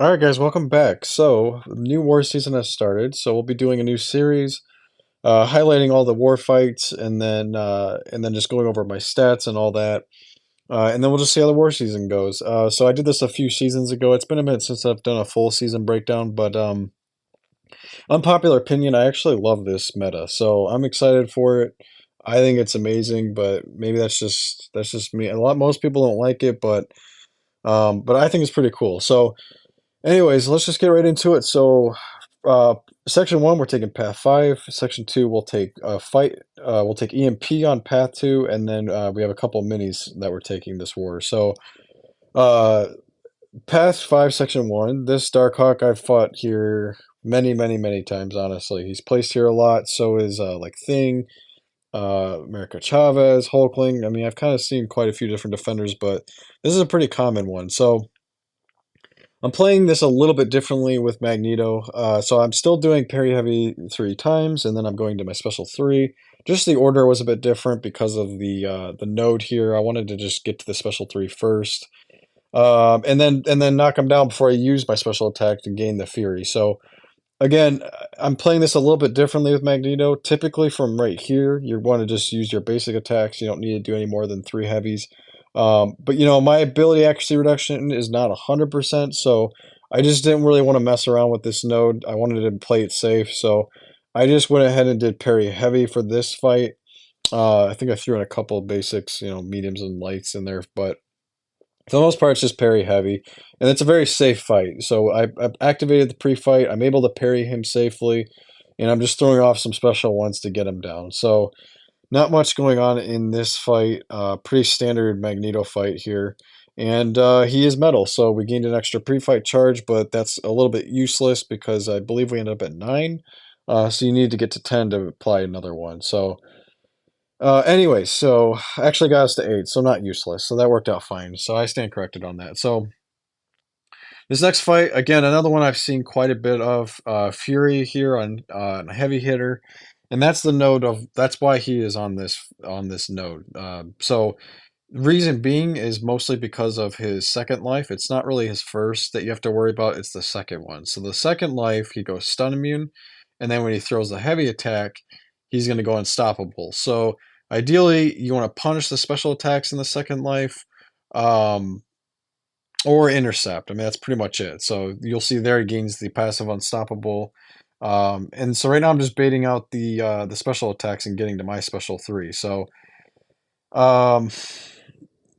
All right, guys, welcome back. So, the new war season has started. So, we'll be doing a new series, highlighting all the war fights, and then just going over my stats and all that. And then we'll just see how the war season goes. So, I did this a few seasons ago. It's been a minute since I've done a full season breakdown, but unpopular opinion, I actually love this meta. So, I'm excited for it. I think it's amazing, but maybe that's just me. Most people don't like it, but I think it's pretty cool. So. Anyways, let's just get right into it. So, uh, section one, we're taking path five. Section two, we'll take fight. We'll take EMP on path two, and then we have a couple minis that we're taking this war. So, uh, path five, section one. This Darkhawk I've fought here many, many, many times. Honestly, he's placed here a lot. So is like Thing, America Chavez, Hulkling. I mean, I've kind of seen quite a few different defenders, but this is a pretty common one. So. I'm playing this a little bit differently with Magneto. So I'm still doing parry heavy three times, and then I'm going to my special three. Just the order was a bit different because of the node here. I wanted to just get to the special three first, and then knock him down before I use my special attack to gain the Fury. So again, I'm playing this a little bit differently with Magneto. Typically, from right here, you want to just use your basic attacks. You don't need to do any more than three heavies. But my ability accuracy reduction is not 100%, so I just didn't really want to mess around with this node. I wanted to play it safe, so I just went ahead and did parry heavy for this fight. I think I threw in a couple of basics, mediums and lights in there, but for the most part, it's just parry heavy, and it's a very safe fight. So I've activated the pre-fight. I'm able to parry him safely, and I'm just throwing off some special ones to get him down. So not much going on in this fight. Pretty standard Magneto fight here. And he is metal, so we gained an extra pre-fight charge, but that's a little bit useless because I believe we ended up at 9. So you need to get to 10 to apply another one. So anyway, so actually got us to 8, so not useless. So that worked out fine. So I stand corrected on that. So this next fight, again, another one I've seen quite a bit of. Fury here on a heavy hitter, and that's the node of. That's why he is on this node. So reason being is mostly because of his second life. It's not really his first that you have to worry about. It's the second one. So the second life, he goes stun immune, and then when he throws the heavy attack, he's going to go unstoppable. So ideally, you want to punish the special attacks in the second life. Um, or intercept. I mean, that's pretty much it. So you'll see there he gains the passive unstoppable. And so right now I'm just baiting out the special attacks and getting to my special three. So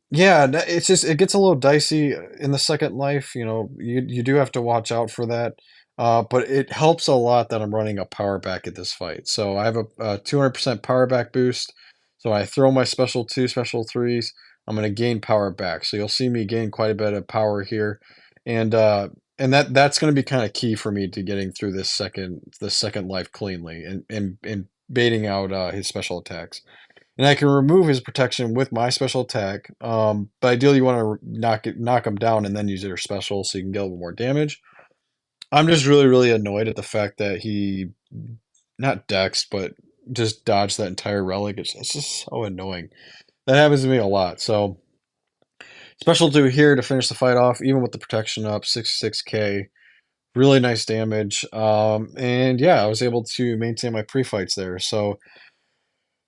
yeah, it's just it gets a little dicey in the second life. You do have to watch out for that. But it helps a lot that I'm running a power back at this fight. So I have a 200% power back boost. So I throw my special two, special threes. I'm going to gain power back. So you'll see me gain quite a bit of power here, and uh, and that's going to be kind of key for me to getting through this second life cleanly and baiting out his special attacks. And I can remove his protection with my special attack. But ideally, you want to knock him down and then use your special so you can get a little more damage. I'm just really, really annoyed at the fact that he not Dex, but just dodged that entire relic. It's just so annoying. That happens to me a lot. So special two here to finish the fight off, even with the protection up, 66k. Really nice damage. And yeah, I was able to maintain my pre-fights there. So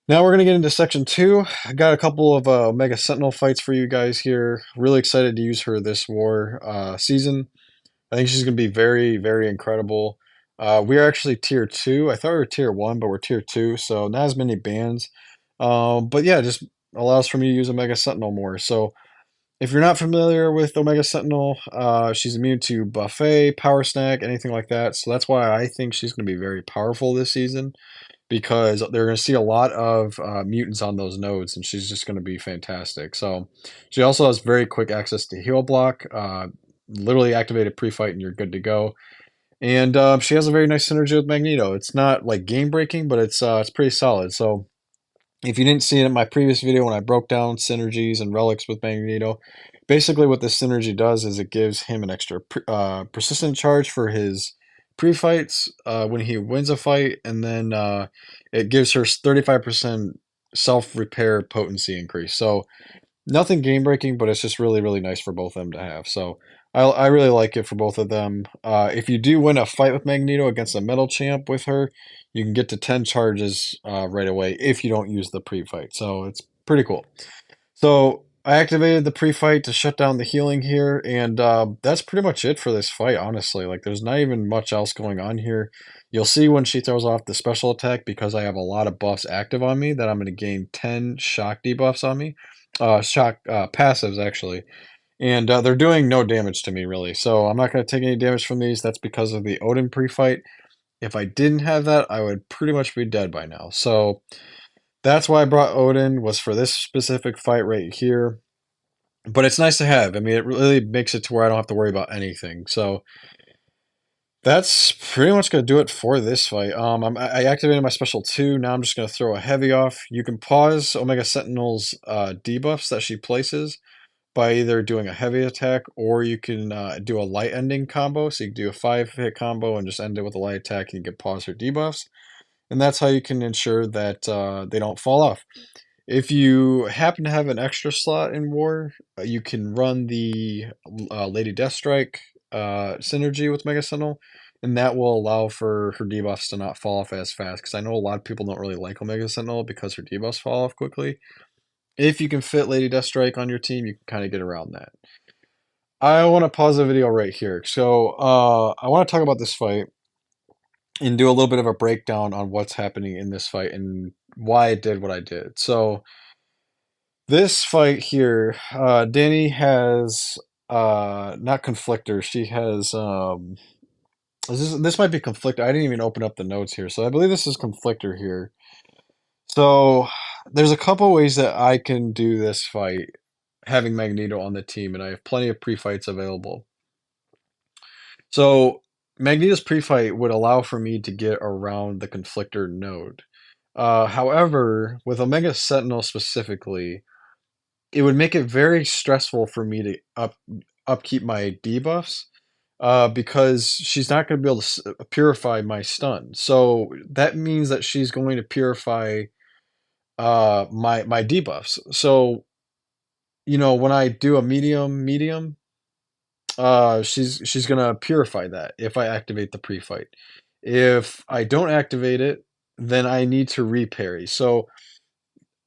now we're going to get into section two. I got a couple of Omega Sentinel fights for you guys here. Really excited to use her this war season. I think she's going to be very, very incredible. We are actually tier 2. I thought we were tier 1, but we're tier 2, so not as many bans. But yeah, just allows for me to use Omega Sentinel more. So if you're not familiar with Omega Sentinel, she's immune to buffet, power snack, anything like that. So that's why I think she's going to be very powerful this season because they're going to see a lot of mutants on those nodes, and she's just going to be fantastic. So she also has very quick access to heal block. Literally activate a pre-fight and you're good to go. And she has a very nice synergy with Magneto. It's not like game breaking, but it's pretty solid. So if you didn't see it in my previous video when I broke down synergies and relics with Magneto, basically what this synergy does is it gives him an extra persistent charge for his pre-fights when he wins a fight, and then it gives her 35% self-repair potency increase. So nothing game breaking, but it's just really, really nice for both of them to have. So I really like it for both of them. If you do win a fight with Magneto against a metal champ with her, you can get to 10 charges right away if you don't use the pre-fight. So it's pretty cool. So I activated the pre-fight to shut down the healing here, and that's pretty much it for this fight, honestly. Like, there's not even much else going on here. You'll see when she throws off the special attack, because I have a lot of buffs active on me, that I'm going to gain 10 shock debuffs on me. Shock passives, actually. And they're doing no damage to me, really. So I'm not going to take any damage from these. That's because of the Odin pre-fight. If I didn't have that, I would pretty much be dead by now. So that's why I brought Odin, was for this specific fight right here. But it's nice to have. I mean, it really makes it to where I don't have to worry about anything. So that's pretty much going to do it for this fight. I activated my special 2. Now I'm just going to throw a heavy off. You can pause Omega Sentinel's debuffs that she places by either doing a heavy attack, or you can do a light ending combo. So you can do a 5-hit combo and just end it with a light attack, and you can pause her debuffs. And that's how you can ensure that they don't fall off. If you happen to have an extra slot in War, you can run the Lady Deathstrike synergy with Mega Sentinel, and that will allow for her debuffs to not fall off as fast, because I know a lot of people don't really like Omega Sentinel because her debuffs fall off quickly. If you can fit Lady Deathstrike on your team, you can kind of get around that. I want to pause the video right here. So I want to talk about this fight and do a little bit of a breakdown on what's happening in this fight and why I did what I did. So this fight here, Dani has not Conflictor. She has this might be Conflictor. I didn't even open up the notes here, so I believe this is Conflictor here. So there's a couple ways that I can do this fight having Magneto on the team, and I have plenty of pre-fights available. So Magneto's pre-fight would allow for me to get around the Conflictor node. However, with Omega Sentinel specifically, it would make it very stressful for me to upkeep my debuffs, because she's not going to be able to purify my stun. So that means that she's going to purify my debuffs. So when I do a medium, she's gonna purify that if I activate the pre-fight. If I don't activate it, then I need to reparry. So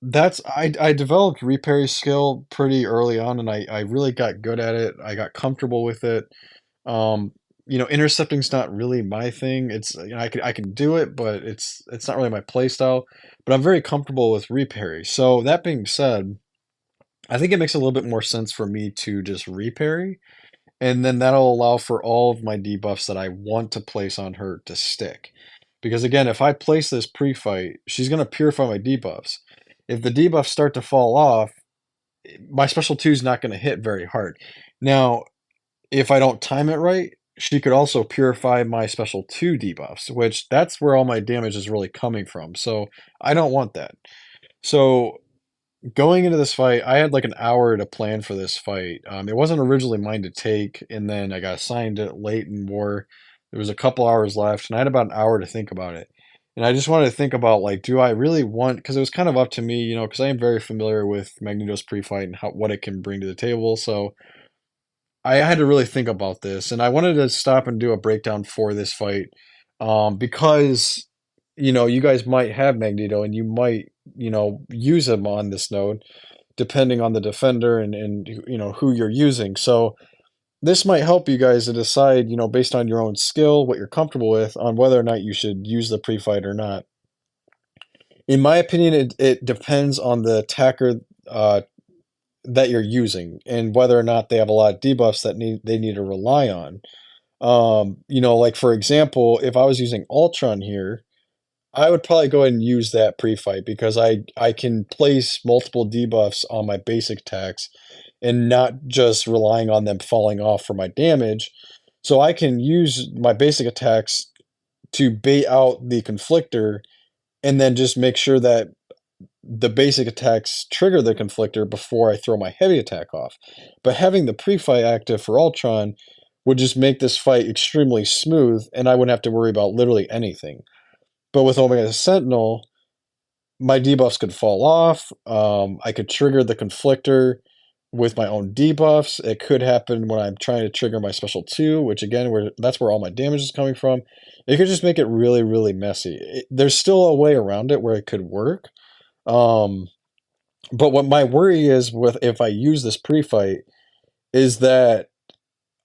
I developed reparry skill pretty early on, and I really got good at it. I got comfortable with it. Um, intercepting's not really my thing. It's I can do it, but it's not really my play style. But I'm very comfortable with reparry. So that being said, I think it makes a little bit more sense for me to just reparry, and then that'll allow for all of my debuffs that I want to place on her to stick. Because again, if I place this pre-fight, she's going to purify my debuffs. If the debuffs start to fall off, my special 2 is not going to hit very hard. Now, if I don't time it right, she could also purify my special 2 debuffs, which that's where all my damage is really coming from. So I don't want that. So going into this fight, I had like an hour to plan for this fight. It wasn't originally mine to take, and then I got assigned it late in War. There was a couple hours left, and I had about an hour to think about it. And I just wanted to think about, like, do I really want? Because it was kind of up to me, because I am very familiar with Magneto's pre-fight and what it can bring to the table. So I had to really think about this, and I wanted to stop and do a breakdown for this fight, because you guys might have Magneto, and you might use him on this node, depending on the defender and who you're using. So this might help you guys to decide, based on your own skill, what you're comfortable with, on whether or not you should use the pre-fight or not. In my opinion, it depends on the attacker that you're using, and whether or not they have a lot of debuffs that they need to rely on. Like for example, if I was using Ultron here, I would probably go ahead and use that pre-fight, because I can place multiple debuffs on my basic attacks and not just relying on them falling off for my damage. So I can use my basic attacks to bait out the Conflictor, and then just make sure that the basic attacks trigger the Conflictor before I throw my heavy attack off. But having the pre-fight active for Ultron would just make this fight extremely smooth, and I wouldn't have to worry about literally anything. But with Omega Sentinel, my debuffs could fall off. I could trigger the Conflictor, with my own debuffs. It could happen when I'm trying to trigger my special 2, which again, that's where all my damage is coming from. It could just make it really, really messy. There's still a way around it where it could work. Um, but what my worry is with if I use this pre-fight is that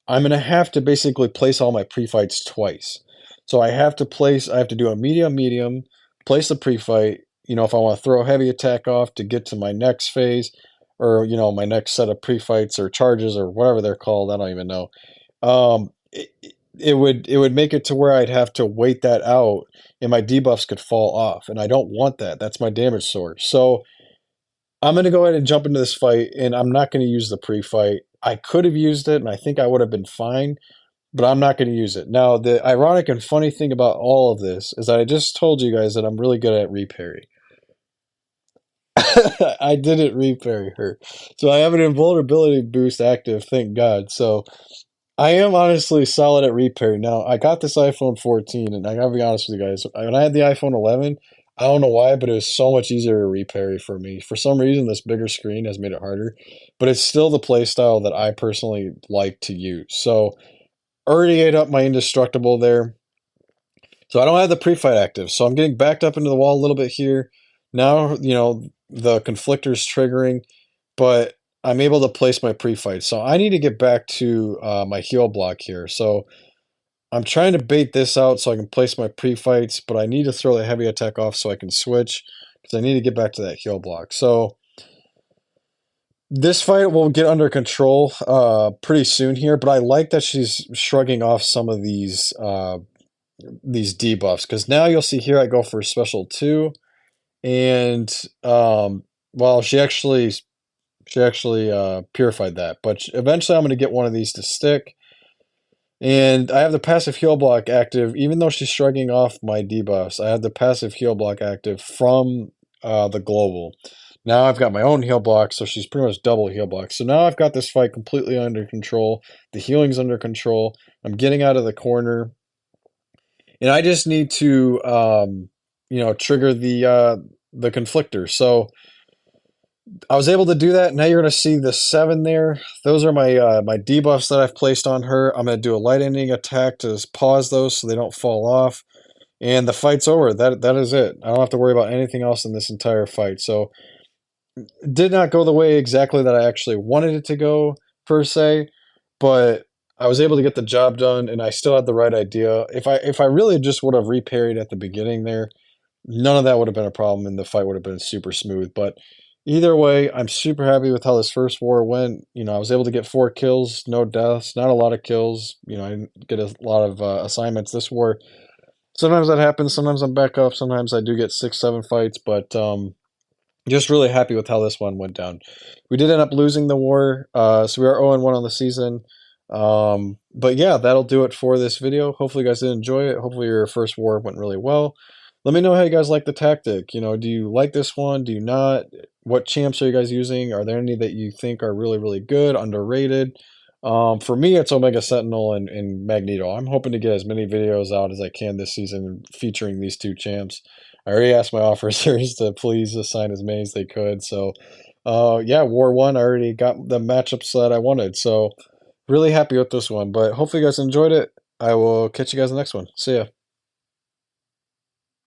I'm gonna have to basically place all my pre-fights twice. So I have to do a medium, place the pre-fight, if I want to throw a heavy attack off to get to my next phase, or, my next set of pre-fights or charges or whatever they're called, I don't even know. It would make it to where I'd have to wait that out and my debuffs could fall off, and I don't want that. That's my damage source. So I'm gonna go ahead and jump into this fight, and I'm not gonna use the pre-fight. I could have used it, and I think I would have been fine, but I'm not going to use it. Now, the ironic and funny thing about all of this is that I just told you guys that I'm really good at reparry. I didn't reparry her. So I have an invulnerability boost active, thank God. So I am honestly solid at reparry. Now, I got this iPhone 14, and I gotta be honest with you guys. When I had the iPhone 11, I don't know why, but it was so much easier to reparry for me. For some reason, this bigger screen has made it harder, but it's still the playstyle that I personally like to use. So already ate up my indestructible there. So I don't have the pre-fight active. So I'm getting backed up into the wall a little bit here. Now, the conflictor's triggering, but I'm able to place my pre-fight. So I need to get back to my heal block here. So I'm trying to bait this out so I can place my pre-fights, but I need to throw the heavy attack off so I can switch because I need to get back to that heal block. So this fight will get under control pretty soon here, but I like that she's shrugging off some of these debuffs because now you'll see here I go for special 2, and well, she actually purified that, but eventually I'm going to get one of these to stick. And I have the passive heal block active, even though she's shrugging off my debuffs. I have the passive heal block active from the global. Now I've got my own heal block, so she's pretty much double heal block. So now I've got this fight completely under control. The healing's under control. I'm getting out of the corner, and I just need to, trigger the conflictor. So I was able to do that. Now you're going to see the 7 there. Those are my debuffs that I've placed on her. I'm going to do a light ending attack to pause those so they don't fall off. And the fight's over. That is it. I don't have to worry about anything else in this entire fight. So it did not go the way exactly that I actually wanted it to go, per se, but I was able to get the job done, and I still had the right idea. If I really just would have reparried at the beginning there, none of that would have been a problem, and the fight would have been super smooth. But either way, I'm super happy with how this first war went. I was able to get 4 kills, no deaths, not a lot of kills. I didn't get a lot of assignments this war. Sometimes that happens. Sometimes I'm back up. Sometimes I do get 6, 7 fights, but just really happy with how this one went down. We did end up losing the war, so we are 0-1 on the season. But yeah, that'll do it for this video. Hopefully you guys did enjoy it. Hopefully your first war went really well. Let me know how you guys like the tactic. Do you like this one? Do you not? What champs are you guys using? Are there any that you think are really, really good, underrated? For me, it's Omega Sentinel and Magneto. I'm hoping to get as many videos out as I can this season featuring these 2 champs. I already asked my officers to please assign as many as they could. So, yeah, War 1, I already got the matchups that I wanted. So, really happy with this one. But hopefully you guys enjoyed it. I will catch you guys in the next one. See ya.